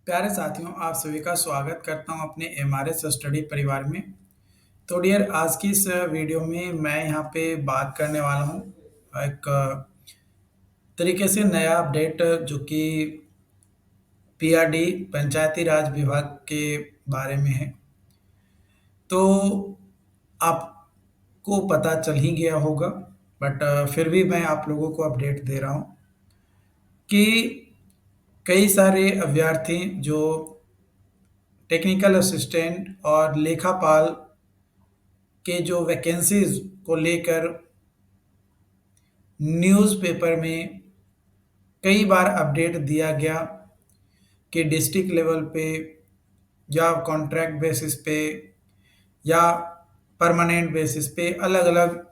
प्यारे साथियों, आप सभी का स्वागत करता हूं अपने एमआरएस स्टडी परिवार में। तो डियर, आज की इस वीडियो में मैं यहां पे बात करने वाला हूं एक तरीके से नया अपडेट जो कि पीआरडी पंचायती राज विभाग के बारे में है। तो आपको पता चल ही गया होगा, बट फिर भी मैं आप लोगों को अपडेट दे रहा हूं कि कई सारे अभ्यर्थी जो टेक्निकल असिस्टेंट और लेखापाल के जो वैकेंसीज को लेकर न्यूज़पेपर में कई बार अपडेट दिया गया कि डिस्ट्रिक्ट लेवल पे या कॉन्ट्रैक्ट बेसिस पे या परमानेंट बेसिस पे अलग अलग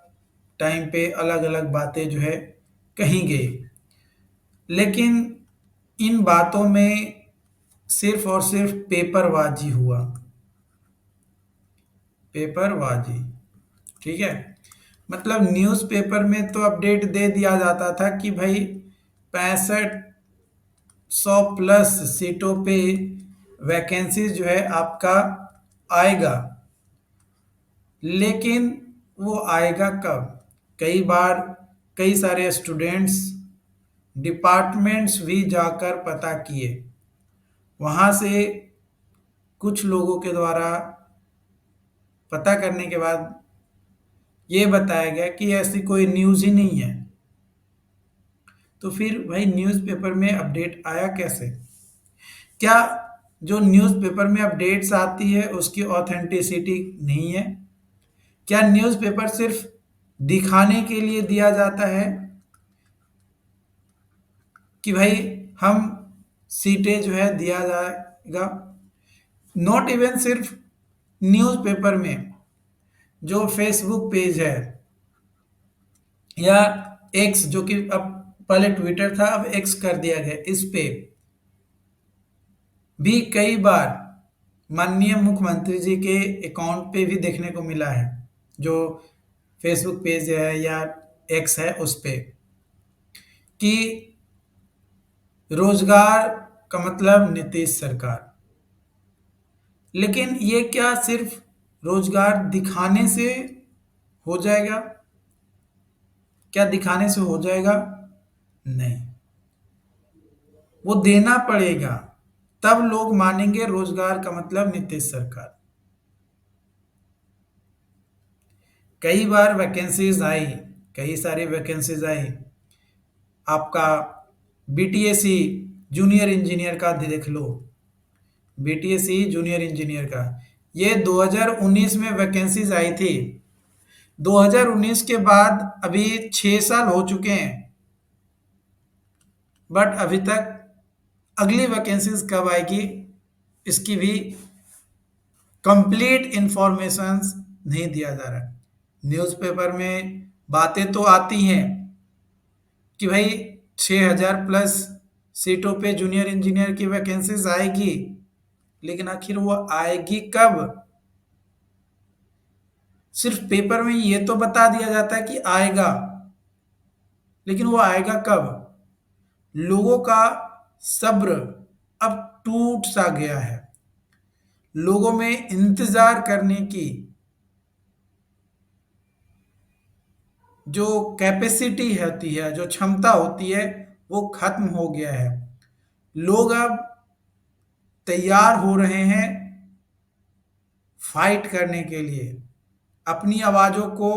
टाइम पे अलग अलग बातें जो है कही गई। लेकिन इन बातों में सिर्फ और सिर्फ पेपरबाजी हुआ। पेपरबाजी, ठीक है। मतलब न्यूज़पेपर में तो अपडेट दे दिया जाता था कि भाई 6500 प्लस सीटों पे वैकेंसीज जो है आपका आएगा। लेकिन वो आएगा कब? कई बार कई सारे स्टूडेंट्स डिपार्टमेंट्स भी जाकर पता किए। वहाँ से कुछ लोगों के द्वारा पता करने के बाद ये बताया गया कि ऐसी कोई न्यूज़ ही नहीं है। तो फिर भाई न्यूज़पेपर में अपडेट आया कैसे? क्या जो न्यूज़पेपर में अपडेट्स आती है उसकी ऑथेंटिसिटी नहीं है? क्या न्यूज़पेपर सिर्फ दिखाने के लिए दिया जाता है कि भाई हम सीटें जो है दिया जाएगा? नॉट इवन सिर्फ न्यूज़पेपर में, जो फेसबुक पेज है या एक्स, जो कि अब पहले ट्विटर था अब एक्स कर दिया गया, इस पे भी कई बार माननीय मुख्यमंत्री जी के अकाउंट पे भी देखने को मिला है, जो फेसबुक पेज है या एक्स है उस पे, कि रोजगार का मतलब नीतीश सरकार। लेकिन ये क्या सिर्फ रोजगार दिखाने से हो जाएगा? क्या दिखाने से हो जाएगा? नहीं, वो देना पड़ेगा, तब लोग मानेंगे रोजगार का मतलब नीतीश सरकार। कई बार वैकेंसीज आई, कई सारी वैकेंसीज आई। आपका बीटीएससी जूनियर इंजीनियर का देख लो, बीटीएससी जूनियर इंजीनियर का ये 2019 में वैकेंसीज आई थी। 2019 के बाद अभी 6 साल हो चुके हैं, बट अभी तक अगली वैकेंसीज कब आएगी इसकी भी कंप्लीट इंफॉर्मेशन नहीं दिया जा रहा। न्यूज़पेपर में बातें तो आती हैं कि भाई 6000 प्लस सीटों पे जूनियर इंजीनियर की वैकेंसीज आएगी, लेकिन आखिर वो आएगी कब? सिर्फ पेपर में ये तो बता दिया जाता है कि आएगा, लेकिन वो आएगा कब? लोगों का सब्र अब टूट सा गया है। लोगों में इंतजार करने की जो कैपेसिटी होती है, जो क्षमता होती है, वो खत्म हो गया है। लोग अब तैयार हो रहे हैं फाइट करने के लिए। अपनी आवाजों को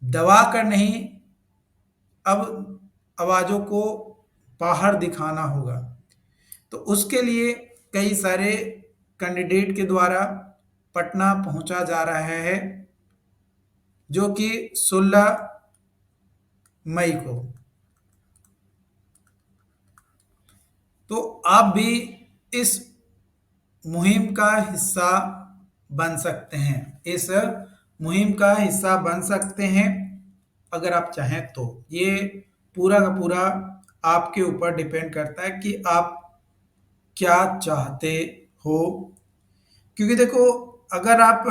दबा कर नहीं, अब आवाजों को बाहर दिखाना होगा। तो उसके लिए कई सारे कैंडिडेट के द्वारा पटना पहुंचा जा रहा है, जो कि 16 मई को। तो आप भी इस मुहिम का हिस्सा बन सकते हैं, इस मुहिम का हिस्सा बन सकते हैं अगर आप चाहें तो। ये पूरा का पूरा आपके ऊपर डिपेंड करता है कि आप क्या चाहते हो। क्योंकि देखो, अगर आप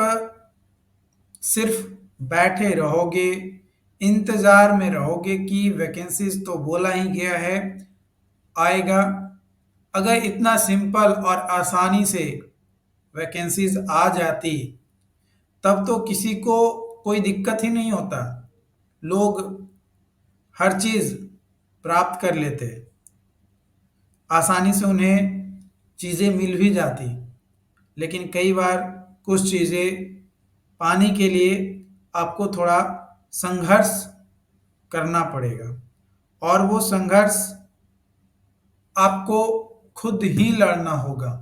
सिर्फ बैठे रहोगे, इंतजार में रहोगे कि वैकेंसीज तो बोला ही गया है आएगा, अगर इतना सिंपल और आसानी से वैकेंसीज आ जाती तब तो किसी को कोई दिक्कत ही नहीं होता, लोग हर चीज प्राप्त कर लेते, आसानी से उन्हें चीजें मिल भी जाती। लेकिन कई बार कुछ चीजें पाने के लिए आपको थोड़ा संघर्ष करना पड़ेगा, और वो संघर्ष आपको खुद ही लड़ना होगा।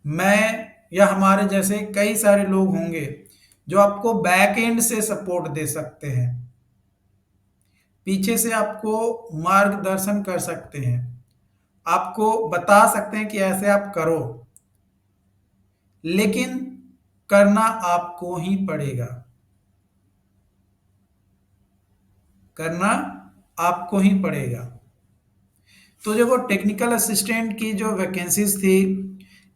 मैं या हमारे जैसे कई सारे लोग होंगे जो आपको बैक एंड से सपोर्ट दे सकते हैं, पीछे से आपको मार्गदर्शन कर सकते हैं, आपको बता सकते हैं कि ऐसे आप करो, लेकिन करना आपको ही पड़ेगा, करना आपको ही पड़ेगा। तो जो वो टेक्निकल असिस्टेंट की जो वैकेंसीज थी,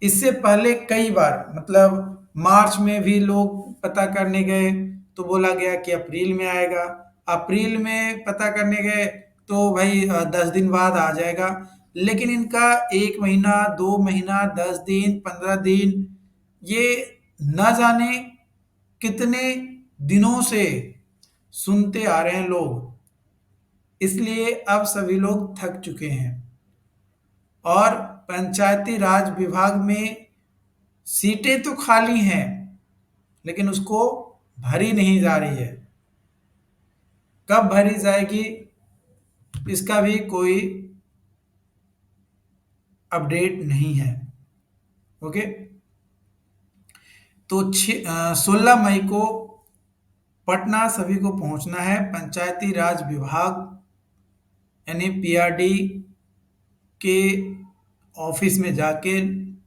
इससे पहले कई बार मतलब मार्च में भी लोग पता करने गए तो बोला गया कि अप्रैल में आएगा, अप्रैल में पता करने गए तो भाई 10 दिन बाद आ जाएगा। लेकिन इनका 1 महीना, 2 महीना, 10 दिन, 15 दिन, ये न जाने कितने दिनों से सुनते आ रहे हैं लोग। इसलिए अब सभी लोग थक चुके हैं, और पंचायती राज विभाग में सीटें तो खाली हैं, लेकिन उसको भरी नहीं जा रही है। कब भरी जाएगी इसका भी कोई अपडेट नहीं है। ओके, तो 16 मई को पटना सभी को पहुंचना है। पंचायती राज विभाग यानी पीआरडी के ऑफिस में जाके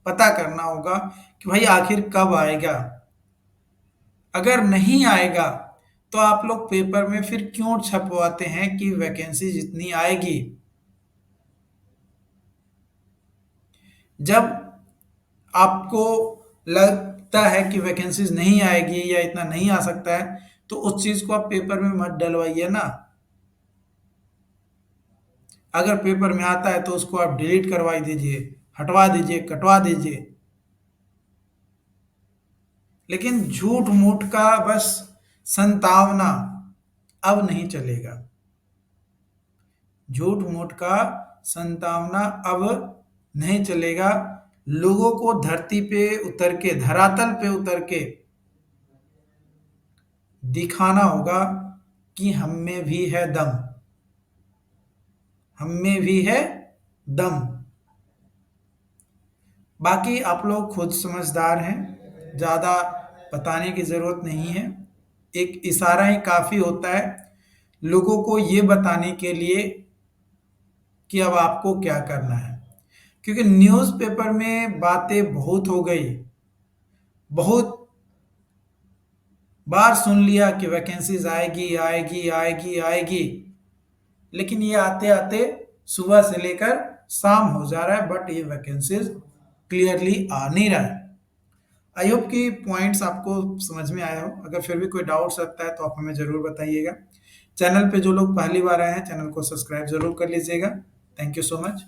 पता करना होगा कि भाई आखिर कब आएगा। अगर नहीं आएगा तो आप लोग पेपर में फिर क्यों छपवाते हैं कि वैकेंसी जितनी आएगी, जब आपको लगता है कि वैकेंसीज नहीं आएगी या इतना नहीं आ सकता है, तो उस चीज को आप पेपर में मत डलवाइए ना। अगर पेपर में आता है तो उसको आप डिलीट करवा दीजिए, हटवा दीजिए, कटवा दीजिए। लेकिन झूठ मूठ का बस संतावना अब नहीं चलेगा, झूठ मूठ का संतावना अब नहीं चलेगा। लोगों को धरती पे उतर के, धरातल पे उतर के दिखाना होगा कि हम में भी है दम, हम में भी है दम। बाकी आप लोग खुद समझदार हैं, ज़्यादा बताने की ज़रूरत नहीं है। एक इशारा ही काफ़ी होता है लोगों को ये बताने के लिए कि अब आपको क्या करना है। क्योंकि न्यूज़पेपर में बातें बहुत हो गई, बहुत बार सुन लिया कि वैकेंसीज आएगी आएगी आएगी आएगी, लेकिन ये आते आते सुबह से लेकर शाम हो जा रहा है, बट ये वैकेंसीज क्लियरली आ नहीं रहा है। आई होप कि पॉइंट्स आपको समझ में आया हो। अगर फिर भी कोई डाउट्स लगता है तो आप हमें ज़रूर बताइएगा। चैनल पे जो लोग पहली बार आए हैं, चैनल को सब्सक्राइब ज़रूर कर लीजिएगा। Thank you so much.